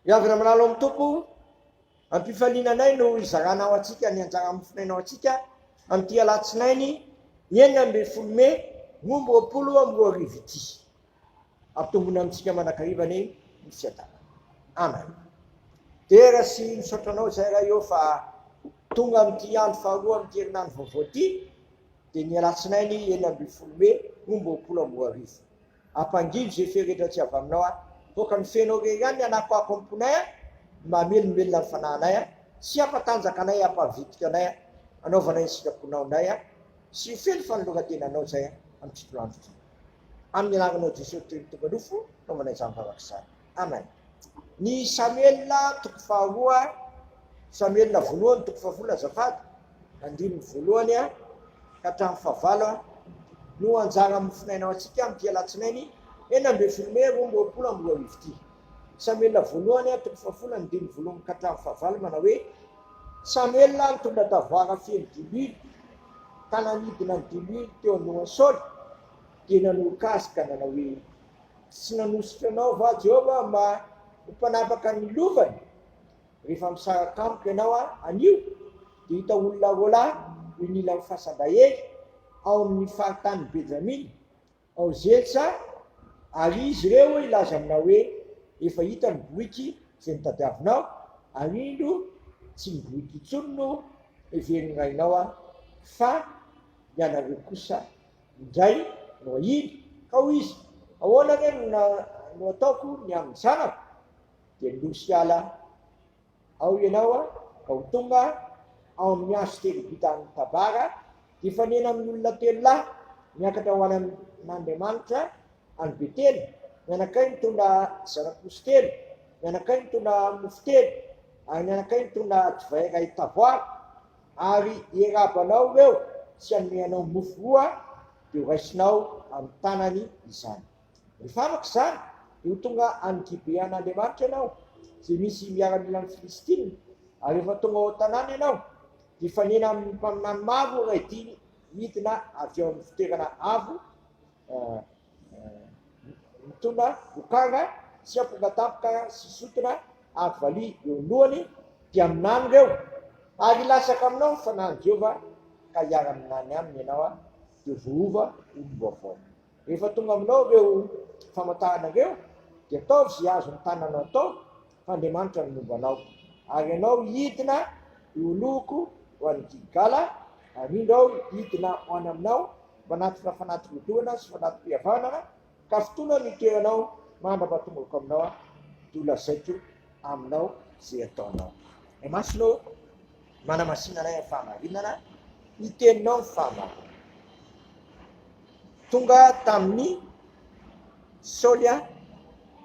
Iavana manalo amin'ny tompo, ampifaninanay no izaranao atsika ny anjara mofinainao atsika amin'ity alatsinainy 9 May 2024 ity. Ampitombona amintsika manankarivany ny fiatana. Amen. Dera sy misotranao zay raha eo fa tonga amin'ity andro faharoa amin'ity herinandro vaovao ity dia ny alatsinainy 9 May 2024. Ampangivo zay ferehetra tsy avy aminao toka ny fenao rery ihany anako ako amponay mamelombelona ny fanahinay sy ampatanjaka anay ampavitika anay anaovanay ny sitraponaonay sy feno fanoloran-tenanao zay amin'ny fitoandro ity. Amin'ny anaranao Jesosy Kristo Tomponofo naovanay izany farak'izany. Amen. Ny Samuela toko faharoa, Samuela voalohany toko fahavolo azafady, andininy voalohany ka hatramin'ny fahavalo no anjara mofinainao atsika amin'ity alatsinainy 9 May 2024 ity. Samuela voalohany toko fahavolo andininy voalohany ka hatramin'ny fahavalo manao hoe Samuela nitondra tavoara feno dimy ka nanidina ny dimy teo anohan'ny Saoly dia nanoroka azy ka nanao hoe tsy nanositra anao va Jehova mba mpanapaka ny lovany rehefa misaraka amiko ianao anio dia hita olona roalahy nila amin'ny fahasambahery ao amin'ny faritany Benjaminy ao Zelsa ary izy ireo ilaza aminao hoe efa hita ny boiky izay nitadiavinao ary indro tsy ny boiky intsony no everinainao fa ianareo kosa indray no ahiny ka hoy izy ahoana re no ataoko ny amin'ny zanako dia nosy ala ao ianao ka ho tonga ao amin'ny azo telo vitan'ny tabara dia fanena amin'ny olona telo lahy miakatra ho any n'Andriamanitra any Betely, mianakay mitondra zana-posy telo, mianakay mitondra mofo telo, ary mianakay mitondra divay iray tavoara, ary iarabanao ireo sy anomeanao mofo roa dia horaisinao amin'ny tanany izany. Rehefa afaka izany dia ho tonga any Gibean'Andriamanitra ianao izay misy miaramila amin'ny Filistina, ary rehefa tonga ao tanàna ianao dia fanena amin'ny mpaminany maro iray ity midina avy ao amin'ny fitoerana avo mitondra vokanga sy ampongatampoka sy sotona ary valia eo alohany dia aminany ireo ary lasaka aminao ny fanahin'i Jehova ka hiara aminany aminy ianao dia vohova olombavao. Rehefa tonga aminao ireo famantarana ireo dia ataovy izay azo ny tananao atao fa Andriamanitra no momba anao ary ianao hidina eo alohako ho an'ny Gilgala ary indro ao hidina ho any aminao manaty fanaty-godorana sy fanaty-pihavanana ka fotoana no itoeranao mandra-pahatongaoko aminao dia lazaiko aminao izay ataonao. Ny masonao manamasinanay amin'ny fahamarinana iteninao ny fahamarinana. Tonga tamin'ny Saoly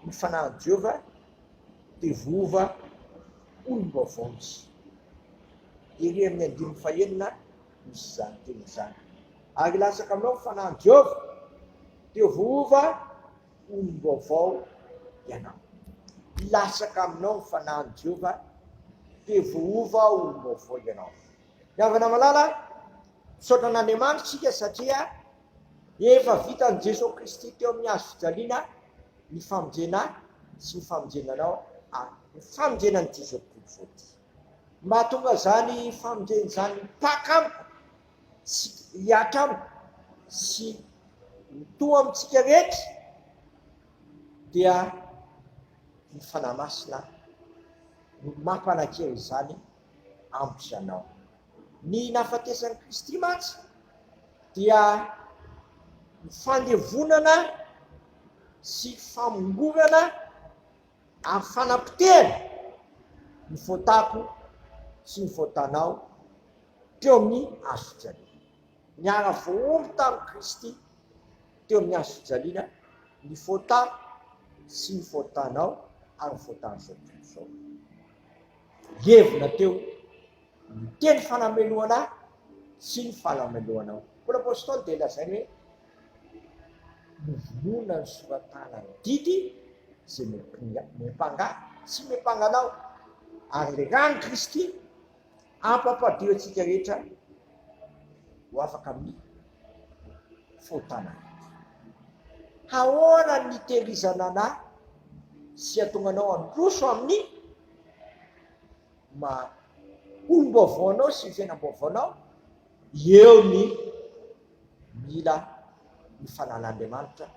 ny fanahin'i Jehova dia vohova olombavao misy. Ery amin'ny andininy fahaenina misy izany teny izany. Ary lasaka aminao ny fanahin'i Jehova dia vohova olombavao ianao. Lasaka aminao ny fanahin'i Jehova dia vohova olombavao ianao. Miavana malala misaotra an'Andriamanitra isika satria efa vitan'i Jesosy Kristy teo amin'ny hazo fijaliana ny famonjena sy ny famonjenanao ny famonjenan'i Jesosy Kristy. Mba tonga zany famonjena zany mpakampo sy hiatra amiko sy mitoa amintsika rehetra dia ny fanahy masina no mampanan-kera izany ampy anao. Ny nahafatesan'i Kristy mantsy dia ny fandevonana sy famongorana amin'ny fanampitena ny voatako sy ny voatanao teo amin'ny hazo fijaliana. Niara voaomby tamin'i Kristy teo amin'ny hazo fijaliana ny voatako sy ny voatanao ary ny voatan'izao tontolo izao. Hevina teo ny teny fanameloana sy ny fanameloanao. Paoly apôstôly dia lazainy hoe novonoina ny soratana ny didy izay mempanga sy mempanganao ary le rano Kristy ampampadio antsika rehetra ho afaka amin'ny fahotana. Ahoana ny tehirizana anahy sy atonganao androso amin'ny olom-baovaonao sy ny fiainam-baovaonao, eo ny mila ny fanan'Andriamanitra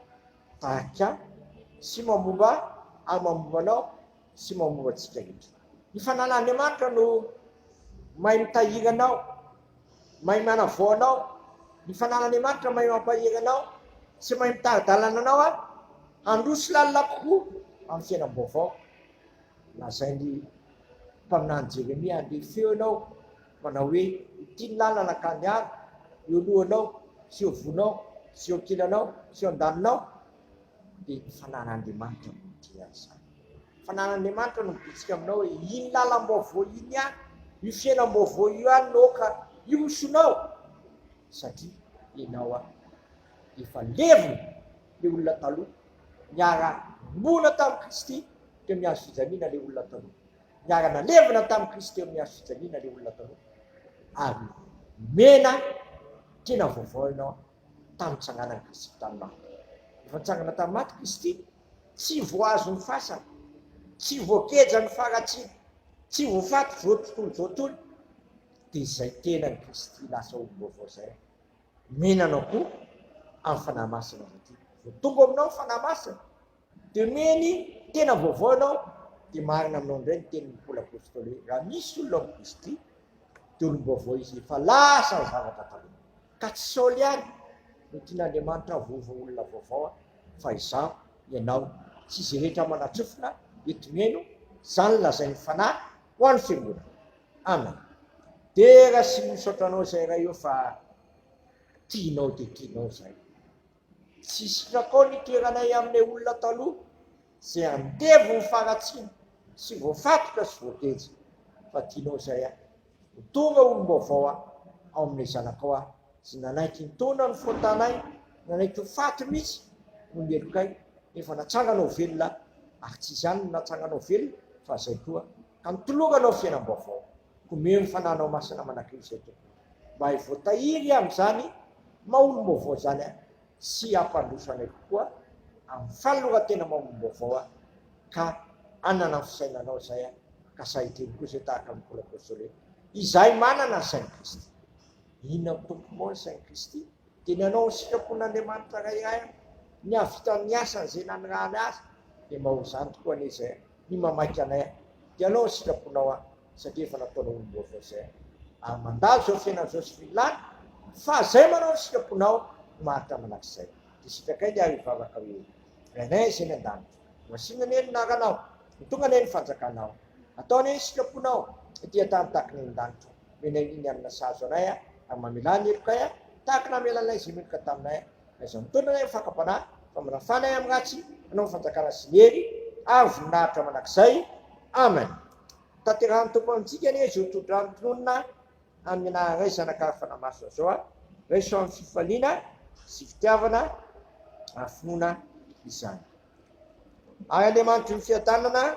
tahaka sy mamomba ary mamombanao sy mamomba antsika rehetra. Ny fanan'Andriamanitra no mahay mitahiry anao, mahay manavao anao. Ny fanan'Andriamanitra mahay mampahery anao sy mahay mitary-dalana anao androso lalina kokoa amin'ny fiainam-baovao. Lazain'ny mpaminany Jeremia andeha feo ianao manao hoe ity ny lalana ka niaro, eo lohanao sy eo vonao sy eo kilanao sy eo andaninao, dia ny fanan'Andriamanitra no dia izany. Fanan'Andriamanitra no mibitsika aminao hoe iny lalam-baovao iny ihany, io fiainam-baovao io ihany naoka iosonao, satria ianao efa levona le olona taloha, niara-mona tamin'i Kristy teo mihazo fijaliana le olona taloha, niara-nalevina tamin'i Kristy teo mihazo fijaliana le olona taloha, ary mena tena vaovao ianao tamin'ny tsanganan'i Kristy tamin'ny maty. Efa nitsangana tamin'ny maty Kristy, tsy voazo ny fasana, tsy voakeja ny faratsiana, tsy voafaty voatontolo, dia izay tena ny Kristy lasa olo-baovao izay. Menanao koa amin'ny fanahy masina satria voatonga aminao ny fanahy masina, dia meny tena vaovao ianao, dia marina aminao indray ny tenin'ny Paoly apôstôly hoe raha misy olona amin'ny Kristy dia olo-baovao izy, efa lasa ny zavatra taloha. Ka tsy saoly ihany no tian'Andriamanitra vova olona vaovao, fa izaho ianao tsy izy rehetra manatsofina etomeno, izany lazain'ny fanahy ho an'ny fiangonana. Amen. Dia raha sy misaotranao izay raha eo fa tianao dia tianao izay, tsy sitrako ny toeranay amin'ilay olona taloha izay andevo ny faratsiana sy voafatoka sy voateja, fa tianao izay ho tonga olom-baovao ao amin'ilay zanakao sy nanaiky ny taona ny fotanay, nanaiky ny faty mihitsy no mielokay, nefa natsanganao velona, ary tsy izany no natsanganao velona fa izay koa ka nitoloranao fiainam-baovao. Komeo ny fananao masina manak'iry izay tokoa mba hivoatahiry amin'izany maha-olom-baovao izany sy hampandroso anay kokoa amin'ny fanolora-tena maha-olom-baovao ka anana fisainanao izay ka sahiteny koa izay tahaka amin'ny Paoly apôstôly izahay manana ny sain'i Kristy. Inona tompo moa ny sain'i Kristy? Dia ny anao ny sitrapon'Andriamanitra rairay ny havita ny asany izay nanirahany azy, dia mba ho izany tokoa anie izay ny mamaky anay, dia anao ny sitraponao satria efa nataonao olo-baovao izay, ary mandalo izao fiainan'izao sy vilany, fa izay manao ny sitraponao maritra manak'izay. Dia sitrakay dia ary hivavaka hoe rainay izay ny an-danitra, masina anie ny naranao, mitonga anie ny fanjakanao, atao anie ny sitraponao etỳ an-tany tahaka ny an-danitra, menay iny amina sahazo anay ary mamela ny helokay tahaka namelanay izay meloka taminay, aiza mitondra anay mifankampanahy fa manafanay amin'ny ratsy, manao ny fanjakana sy ny hery ary voninahitra manak'izay. Amen. Tanterahany tompo amintsika anie izy ho todrany tononona amin'ny anaran'iray zanakary fanahy masina zao raiso amin'ny fifaliana sy fitiavana ary finoana izany. Ary Andriamanitra ny fiadanana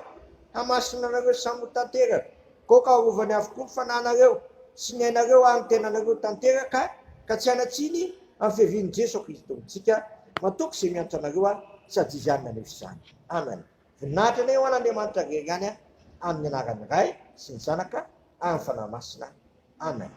hamasina anareo samy ho tanteraka, koa ka arovany avokoa ny fananareo sy ny ainareo ary ny tenanareo tanteraka, ka tsy hanatsiny amin'ny fiavian'i Jesosy Kristy amintsika matoky izay miantso anareo sady izy ihany naneho izany. Amen. Voninahitra anay ho an'Andriamanitra rery ihany amin'ny anaran'ny Ray sy ny Zanaka ary ny fanahy masina. Amen.